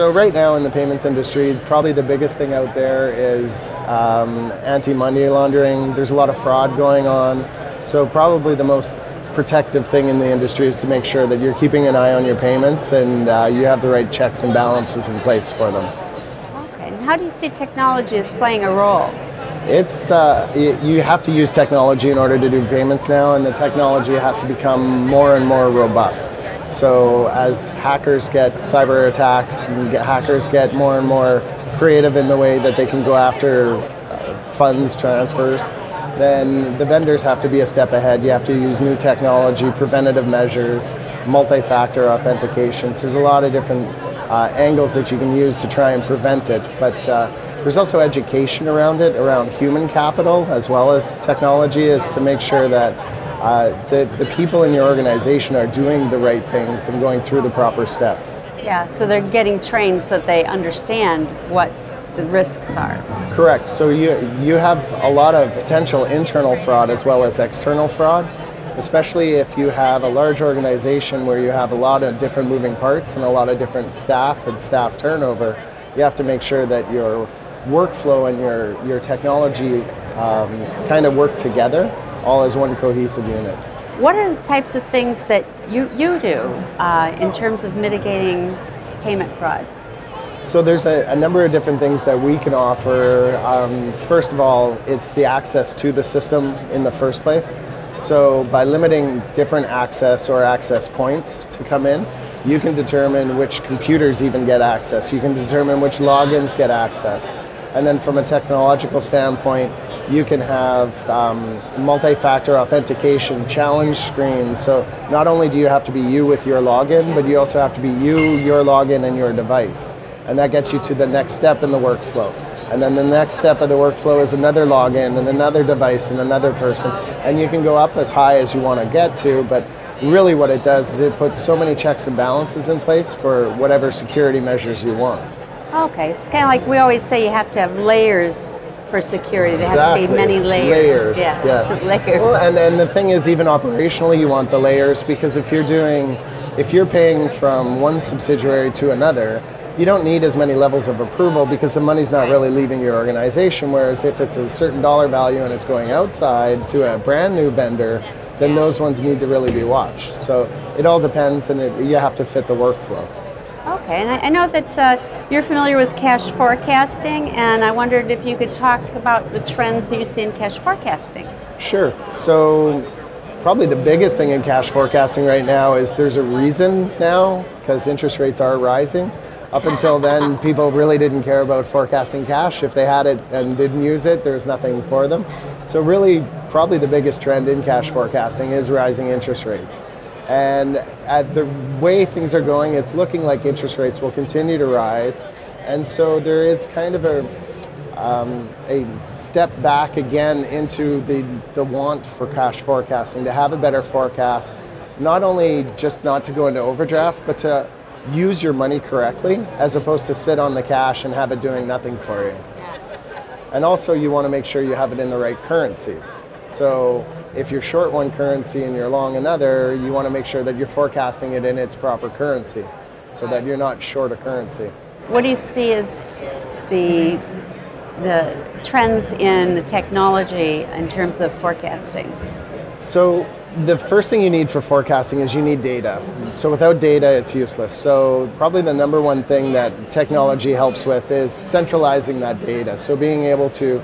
So right now in the payments industry, probably the biggest thing out there is anti-money laundering. There's a lot of fraud going on. So probably the most protective thing in the industry is to make sure that you're keeping an eye on your payments and you have the right checks and balances in place for them. Okay, and how do you see technology as playing a role? It's you have to use technology in order to do payments now, and the technology has to become more and more robust. So as hackers get cyber attacks and hackers get more and more creative in the way that they can go after funds transfers, then the vendors have to be a step ahead. You have to use new technology, preventative measures, multi-factor authentication. So there's a lot of different angles that you can use to try and prevent it. But there's also education around it, around human capital as well as technology, is to make sure that the people in your organization are doing the right things and going through the proper steps. Yeah, so they're getting trained so that they understand what the risks are. Correct. So you have a lot of potential internal fraud as well as external fraud, especially if you have a large organization where you have a lot of different moving parts and a lot of different staff and staff turnover. You have to make sure that your workflow and your technology kind of work together, all as one cohesive unit. What are the types of things that you do in terms of mitigating payment fraud? So there's a number of different things that we can offer. First of all, it's the access to the system in the first place. So by limiting different access or access points to come in, you can determine which computers even get access. You can determine which logins get access. And then from a technological standpoint, you can have multi-factor authentication challenge screens. So not only do you have to be you with your login, but you also have to be you, your login, and your device. And that gets you to the next step in the workflow. And then the next step of the workflow is another login and another device and another person. And you can go up as high as you want to get to, but really what it does is it puts so many checks and balances in place for whatever security measures you want. Okay, it's kind of like we always say you have to have layers for security. There Exactly. has to be many layers. Layers, yes. Layers. Well, and the thing is, even operationally, you want the layers, because if you're paying from one subsidiary to another, you don't need as many levels of approval because the money's not really leaving your organization. Whereas if it's a certain dollar value and it's going outside to a brand new vendor, then those ones need to really be watched. So it all depends, and you have to fit the workflow. Okay, and I know that you're familiar with cash forecasting, and I wondered if you could talk about the trends that you see in cash forecasting. Sure. So probably the biggest thing in cash forecasting right now is there's a reason now, because interest rates are rising. Up until then, people really didn't care about forecasting cash. If they had it and didn't use it, there's nothing for them. So really, probably the biggest trend in cash forecasting is rising interest rates. And at the way things are going, it's looking like interest rates will continue to rise. And so there is kind of a step back again into the want for cash forecasting, to have a better forecast, not only just not to go into overdraft, but to use your money correctly, as opposed to sit on the cash and have it doing nothing for you. And also you want to make sure you have it in the right currencies. So if you're short one currency and you're long another, you want to make sure that you're forecasting it in its proper currency so that you're not short a currency. What do you see as the trends in the technology in terms of forecasting? So the first thing you need for forecasting is you need data. So without data, it's useless. So probably the number one thing that technology helps with is centralizing that data. So being able to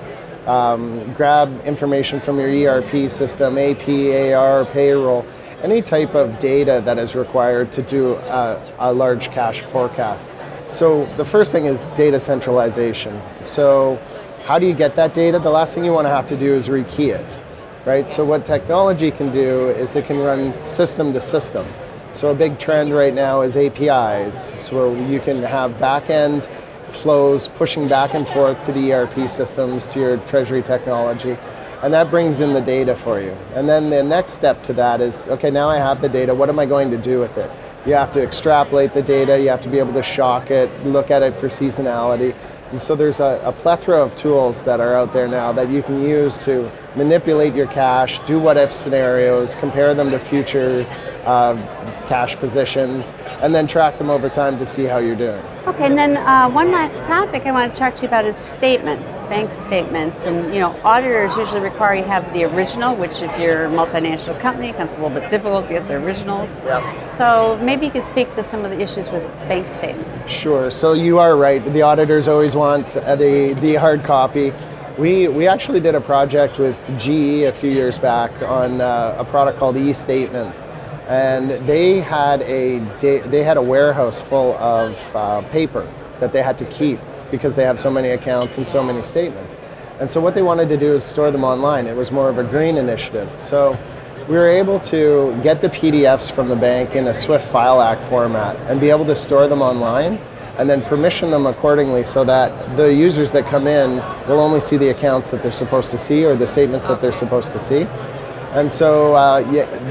grab information from your ERP system, AP, AR, payroll, any type of data that is required to do a large cash forecast. So the first thing is data centralization. So how do you get that data? The last thing you want to have to do is rekey it. Right? So what technology can do is it can run system to system. So a big trend right now is APIs, so you can have back-end flows pushing back and forth to the ERP systems, to your treasury technology, and that brings in the data for you. And then the next step to that is, okay, now I have the data, what am I going to do with it? You have to extrapolate the data, you have to be able to shock it, look at it for seasonality. And so there's a plethora of tools that are out there now that you can use to manipulate your cash, do what-if scenarios, compare them to future cash positions, and then track them over time to see how you're doing. Okay, and then one last topic I want to talk to you about is statements, bank statements. And, you know, auditors usually require you have the original, which if you're a multinational company, it becomes a little bit difficult to get the originals. Yep. So maybe you could speak to some of the issues with bank statements. Sure. So you are right. The auditors always want the hard copy. We actually did a project with GE a few years back on a product called e-statements. And they had a warehouse full of paper that they had to keep because they have so many accounts and so many statements. And so what they wanted to do is store them online. It was more of a green initiative. So we were able to get the PDFs from the bank in a Swift File Act format and be able to store them online and then permission them accordingly so that the users that come in will only see the accounts that they're supposed to see or the statements that they're supposed to see. And so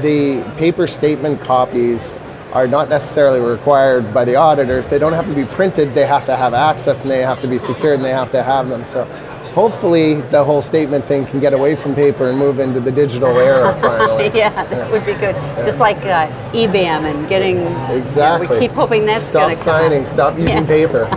the paper statement copies are not necessarily required by the auditors. They don't have to be printed, they have to have access and they have to be secured and they have to have them. So hopefully the whole statement thing can get away from paper and move into the digital era finally. Yeah, that would be good. Yeah. Just like EBAM and getting, exactly. We keep hoping that's going to come. Stop signing, stop using paper.